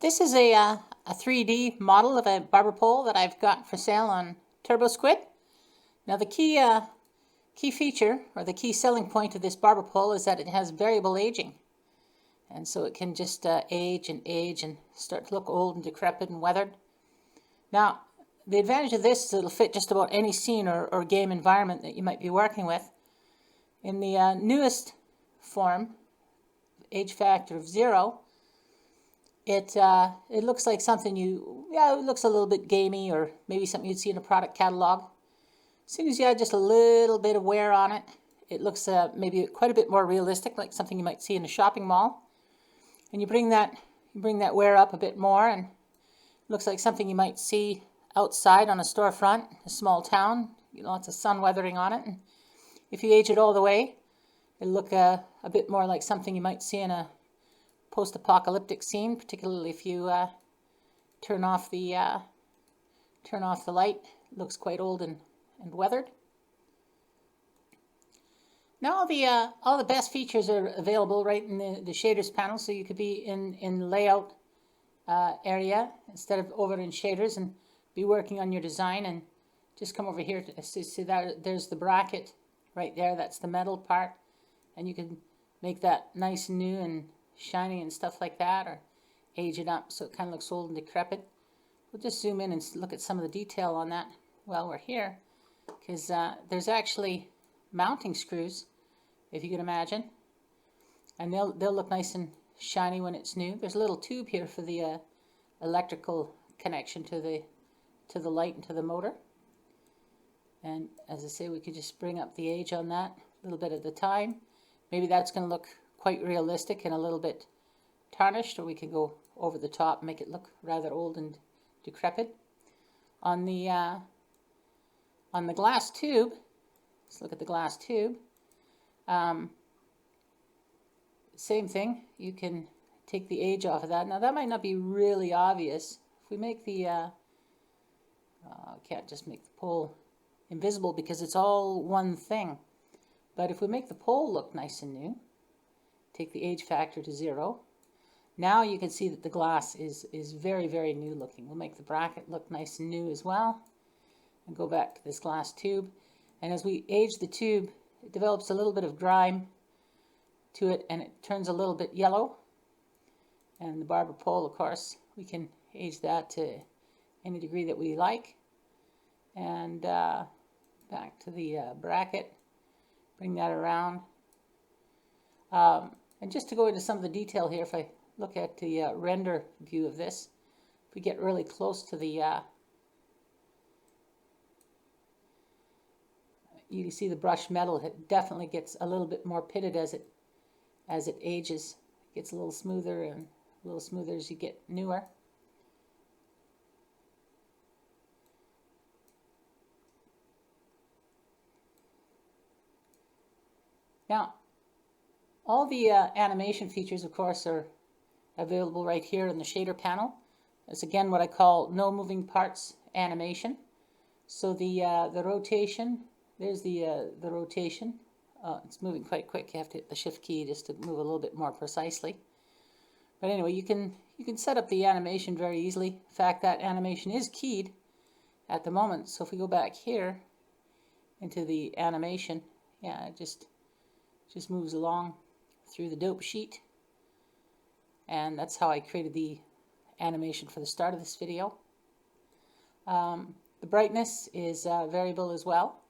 This is a 3D model of a barber pole that I've got for sale on TurboSquid. Now the key feature, or the key selling point of this barber pole, is that it has variable aging. And so it can just age and start to look old and decrepit and weathered. Now, the advantage of this is it'll fit just about any scene or game environment that you might be working with. In the newest form, age factor of 0, it looks like something it looks a little bit gamey, or maybe something you'd see in a product catalog. As soon as you add just a little bit of wear on it, it looks maybe quite a bit more realistic, like something you might see in a shopping mall. And you bring that wear up a bit more, and it looks like something you might see outside on a storefront, a small town, lots of sun weathering on it. And if you age it all the way, it'll look a bit more like something you might see in a post-apocalyptic scene, particularly if you turn off the light. It looks quite old and weathered. Now all the best features are available right in the shaders panel, so you could be in the layout area instead of over in shaders and be working on your design. And just come over here to see that there's the bracket right there. That's the metal part, and you can make that nice and new and shiny and stuff like that, or age it up so it kind of looks old and decrepit. We'll just zoom in and look at some of the detail on that while we're here, because there's actually mounting screws, if you can imagine, and they'll look nice and shiny when it's new. There's a little tube here for the electrical connection to the light and to the motor. And as I say, we could just bring up the age on that a little bit at a time. Maybe that's going to look quite realistic and a little bit tarnished, or we can go over the top and make it look rather old and decrepit. On the glass tube, let's look at the glass tube. Same thing, you can take the age off of that. Now that might not be really obvious. If we make the, can't just make the pole invisible because it's all one thing. But if we make the pole look nice and new, take the age factor to 0, now you can see that the glass is very, very new looking. We'll make the bracket look nice and new as well, and go back to this glass tube. And as we age the tube, it develops a little bit of grime to it, and it turns a little bit yellow. And the barber pole, of course, we can age that to any degree that we like. And back to the bracket, bring that around. And just to go into some of the detail here, if I look at the render view of this, if we get really close to the, you can see the brushed metal, it definitely gets a little bit more pitted as it ages. It gets a little smoother and a little smoother as you get newer. Now, all the animation features, of course, are available right here in the shader panel. It's again what I call no moving parts animation. So the rotation, there's the rotation. It's moving quite quick. You have to hit the shift key just to move a little bit more precisely. But anyway, you can set up the animation very easily. In fact, that animation is keyed at the moment. So if we go back here into the animation, yeah, it just moves along through the dope sheet. And that's how I created the animation for the start of this video. The brightness is variable as well.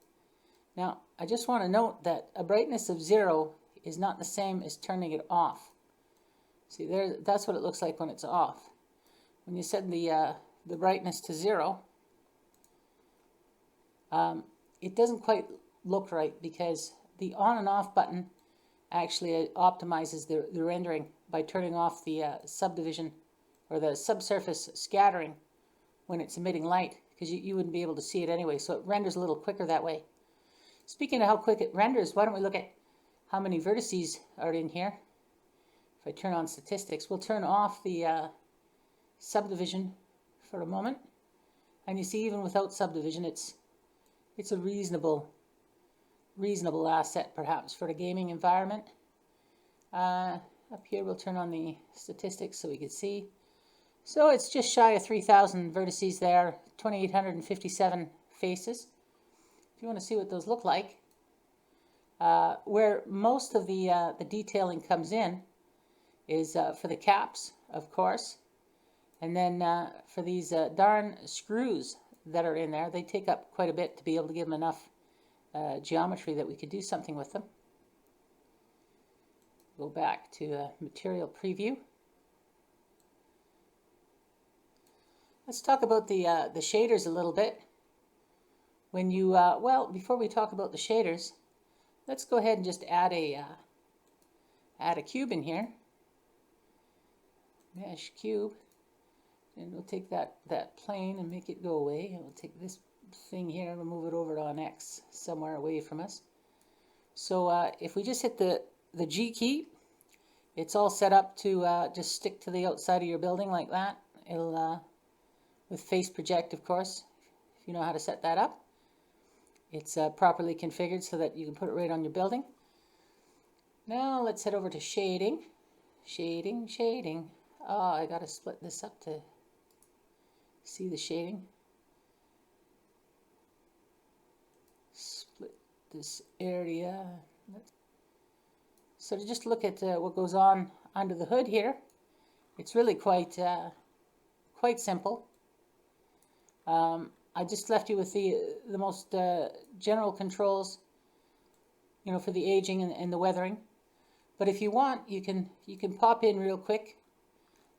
Now, I just want to note that a brightness of 0 is not the same as turning it off. See, that's what it looks like when it's off. When you set the brightness to 0, it doesn't quite look right, because the on and off button actually optimizes the rendering by turning off the subdivision or the subsurface scattering when it's emitting light, because you wouldn't be able to see it anyway, so it renders a little quicker that way. Speaking of how quick it renders, why don't we look at how many vertices are in here. If I turn on statistics, we'll turn off the subdivision for a moment, and you see even without subdivision, it's a reasonable asset perhaps for a gaming environment. Up here we'll turn on the statistics so we can see. So it's just shy of 3,000 vertices there, 2,857 faces. If you want to see what those look like, where most of the detailing comes in is for the caps, of course, and then for these darn screws that are in there, they take up quite a bit to be able to give them enough geometry that we could do something with them. Go back to material preview. Let's talk about the shaders a little bit. When you well, before we talk about the shaders, let's go ahead and just add a cube in here. Mesh cube, and we'll take that plane and make it go away, and we'll take this thing here and we'll move it over on X somewhere away from us. So if we just hit the G key, it's all set up to just stick to the outside of your building like that. It'll with face project, of course, if you know how to set that up. It's properly configured so that you can put it right on your building. Now let's head over to shading. Shading. Oh, I gotta split this up to see the shading. Split this area. So to just look at what goes on under the hood here, it's really quite simple. I just left you with the most general controls, you know, for the aging and the weathering. But if you want, you can pop in real quick.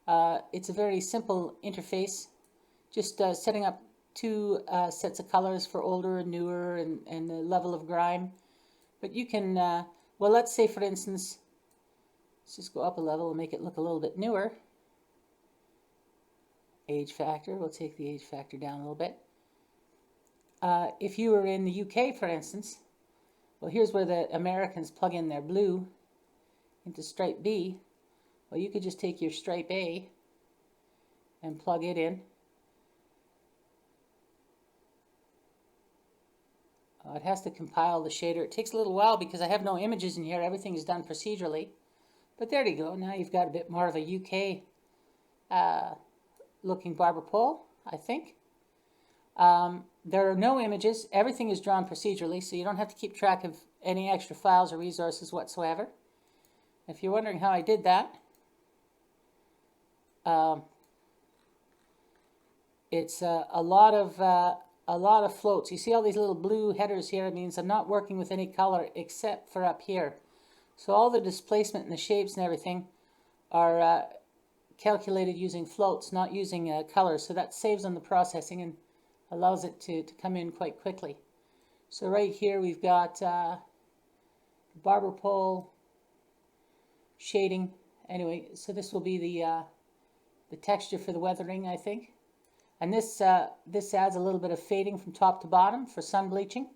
It's a very simple interface, just setting up two sets of colors for older and newer and the level of grime. But you can, well, let's say for instance, let's just go up a level and make it look a little bit newer. Age factor, we'll take the age factor down a little bit. If you were in the UK, for instance, well, here's where the Americans plug in their blue into stripe B. Well, you could just take your stripe A and plug it in. It has to compile the shader. It takes a little while because I have no images in here. Everything is done procedurally. But there you go. Now you've got a bit more of a UK looking barber pole, I think. There are no images. Everything is drawn procedurally, so you don't have to keep track of any extra files or resources whatsoever. If you're wondering how I did that, it's a lot of floats. You see all these little blue headers here? It means I'm not working with any color except for up here. So all the displacement and the shapes and everything are calculated using floats, not using colors. So that saves on the processing and allows it to come in quite quickly. So right here we've got barber pole shading. Anyway, so this will be the texture for the weathering, I think. And this adds a little bit of fading from top to bottom for sun bleaching.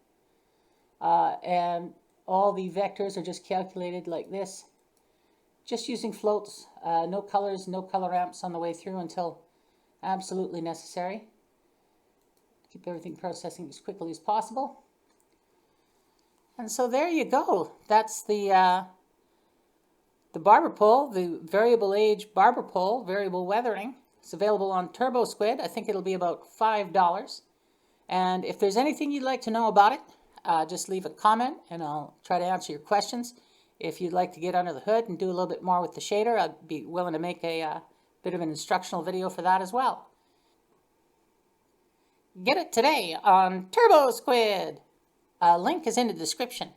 And all the vectors are just calculated like this, just using floats, no colors, no color amps on the way through until absolutely necessary. Keep everything processing as quickly as possible. And so there you go. That's the barber pole, the variable age barber pole, variable weathering. It's available on Turbo Squid. I think it'll be about $5. And if there's anything you'd like to know about it, just leave a comment and I'll try to answer your questions. If you'd like to get under the hood and do a little bit more with the shader, I'd be willing to make a bit of an instructional video for that as well. Get it today on Turbo Squid. Link is in the description.